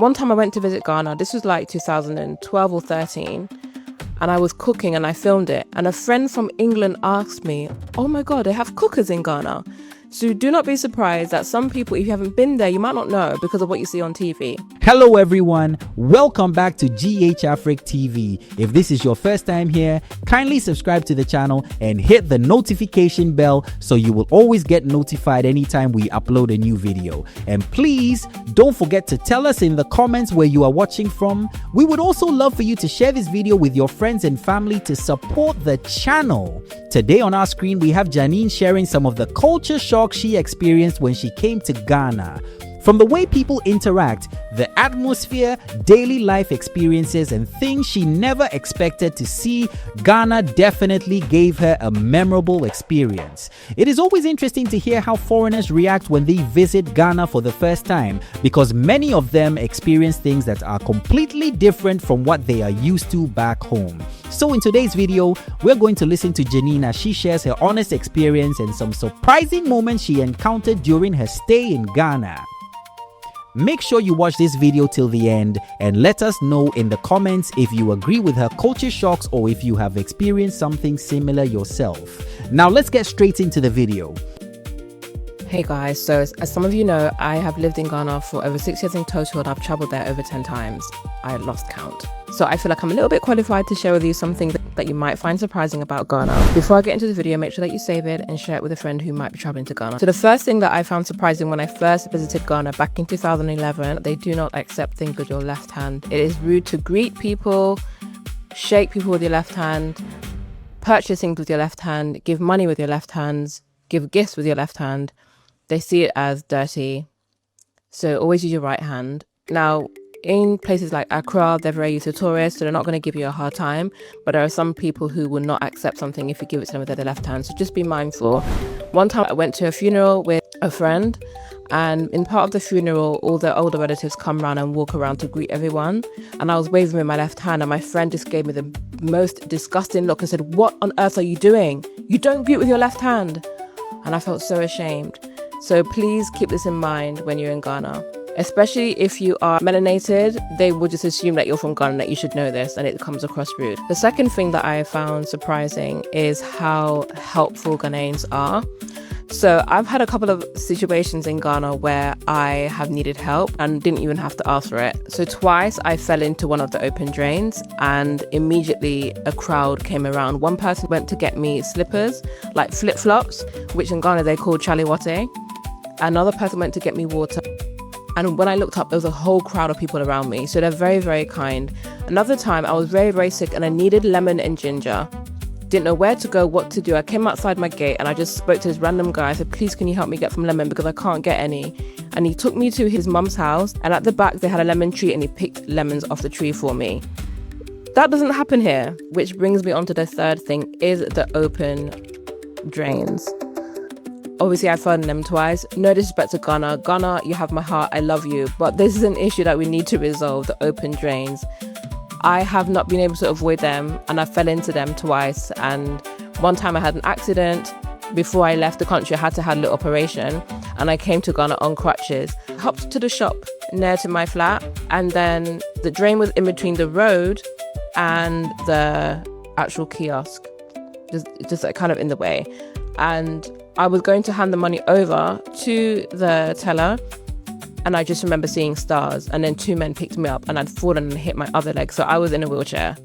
One time I went to visit Ghana. This was like 2012 or 13. And I was cooking and I filmed it. And a friend from England asked me, oh my God, they have cookers in Ghana. So do not be surprised that some people, if you haven't been there, you might not know because of what you see on TV. Hello everyone, welcome back to GH Afric TV. If this is your first time here, kindly subscribe to the channel and hit the notification bell so you will always get notified anytime we upload a new video. And please don't forget to tell us in the comments where you are watching from. We would also love for you to share this video with your friends and family to support the channel. Today on our screen, we have Janine sharing some of the culture shock she experienced when she came to Ghana. From the way people interact, the atmosphere, daily life experiences, and things she never expected to see, Ghana definitely gave her a memorable experience. It is always interesting to hear how foreigners react when they visit Ghana for the first time, because many of them experience things that are completely different from what they are used to back home. So in today's video, we're going to listen to Janine as she shares her honest experience and some surprising moments she encountered during her stay in Ghana. Make sure you watch this video till the end and let us know in the comments if you agree with her culture shocks or if you have experienced something similar yourself. Now let's get straight into the video. Hey guys, so as some of you know, I have lived in Ghana for over 6 years in total and I've traveled there over 10 times. I lost count. So I feel like I'm a little bit qualified to share with you something that you might find surprising about Ghana. Before I get into the video, make sure that you save it and share it with a friend who might be traveling to Ghana. So the first thing that I found surprising when I first visited Ghana back in 2011, they do not accept things with your left hand. It is rude to greet people, shake people with your left hand, purchase things with your left hand, give money with your left hands, give gifts with your left hand. They see it as dirty. So always use your right hand. Now, in places like Accra, they're very used to tourists, so they're not going to give you a hard time. But there are some people who will not accept something if you give it to them with their left hand. So just be mindful. One time I went to a funeral with a friend, and in part of the funeral, all the older relatives come around and walk around to greet everyone. And I was waving with my left hand, and my friend just gave me the most disgusting look and said, "What on earth are you doing? You don't greet with your left hand." And I felt so ashamed. So please keep this in mind when you're in Ghana. Especially if you are melanated, they will just assume that you're from Ghana, that you should know this, and it comes across rude. The second thing that I found surprising is how helpful Ghanaians are. So I've had a couple of situations in Ghana where I have needed help and didn't even have to ask for it. So twice I fell into one of the open drains and immediately a crowd came around. One person went to get me slippers, like flip-flops, which in Ghana they call chaliwate. Another person went to get me water. And when I looked up, there was a whole crowd of people around me. So they're very, very kind. Another time, I was very, very sick and I needed lemon and ginger. Didn't know where to go, what to do. I came outside my gate and I just spoke to this random guy. I said, please, can you help me get some lemon because I can't get any? And he took me to his mum's house. And at the back, they had a lemon tree and he picked lemons off the tree for me. That doesn't happen here, which brings me on to the third thing, is the open drains. Obviously, I fell in them twice. No disrespect to Ghana. Ghana, you have my heart. I love you. But this is an issue that we need to resolve, the open drains. I have not been able to avoid them and I fell into them twice. And one time I had an accident. Before I left the country, I had to have a little operation and I came to Ghana on crutches. Hopped to the shop near to my flat and then the drain was in between the road and the actual kiosk. Just like kind of in the way. And I was going to hand the money over to the teller and I just remember seeing stars and then two men picked me up and I'd fallen and hit my other leg, so I was in a wheelchair.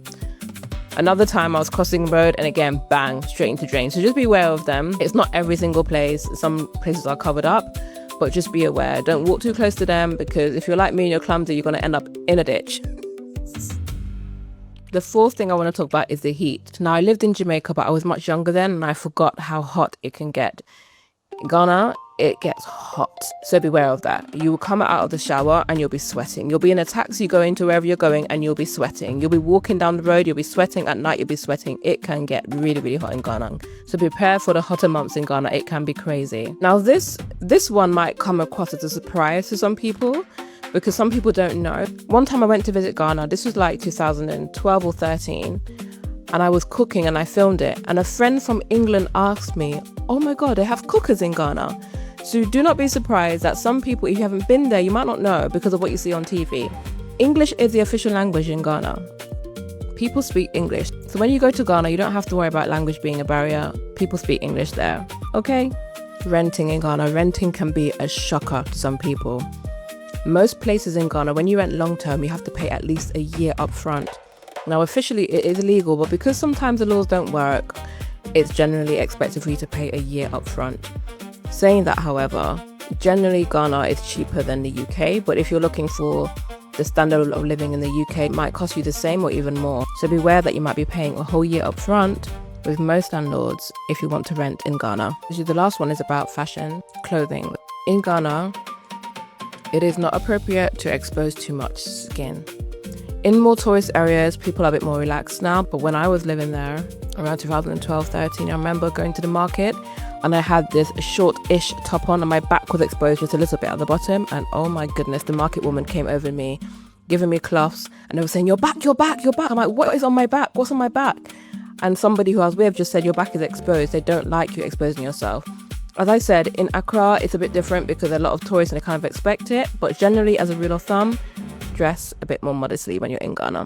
Another time I was crossing the road and again, bang, straight into drain. So just be aware of them. It's not every single place. Some places are covered up, but just be aware. Don't walk too close to them because if you're like me and you're clumsy, you're going to end up in a ditch. The fourth thing I want to talk about is the heat. Now, I lived in Jamaica, but I was much younger then and I forgot how hot it can get. In Ghana, it gets hot. So beware of that. You will come out of the shower and you'll be sweating. You'll be in a taxi going to wherever you're going and you'll be sweating. You'll be walking down the road, you'll be sweating. At night, you'll be sweating. It can get really, really hot in Ghana. So prepare for the hotter months in Ghana. It can be crazy. Now, this one might come across as a surprise to some people, because some people don't know. One time I went to visit Ghana. This was like 2012 or 13. And I was cooking and I filmed it. And a friend from England asked me, oh my God, they have cookers in Ghana. So do not be surprised that some people, if you haven't been there, you might not know because of what you see on TV. English is the official language in Ghana. People speak English. So when you go to Ghana, you don't have to worry about language being a barrier. People speak English there. Okay? Renting in Ghana. Renting can be a shocker to some people. Most places in Ghana, when you rent long term, you have to pay at least a year up front. Now, officially, it is illegal, but because sometimes the laws don't work, it's generally expected for you to pay a year up front. Saying that, however, generally Ghana is cheaper than the UK, but if you're looking for the standard of living in the UK, it might cost you the same or even more. So beware that you might be paying a whole year up front with most landlords if you want to rent in Ghana. The last one is about fashion, clothing. In Ghana, it is not appropriate to expose too much skin. In more tourist areas, people are a bit more relaxed now, but when I was living there, around 2012-13, I remember going to the market and I had this short-ish top on and my back was exposed just a little bit at the bottom, and oh my goodness, the market woman came over me, giving me cloths, and they were saying, "Your back, your back, your back." I'm like, "What is on my back? What's on my back?" And somebody who I was with just said, "Your back is exposed. They don't like you exposing yourself." As I said, in Accra, it's a bit different because a lot of tourists and they kind of expect it, but generally, as a rule of thumb, dress a bit more modestly when you're in Ghana.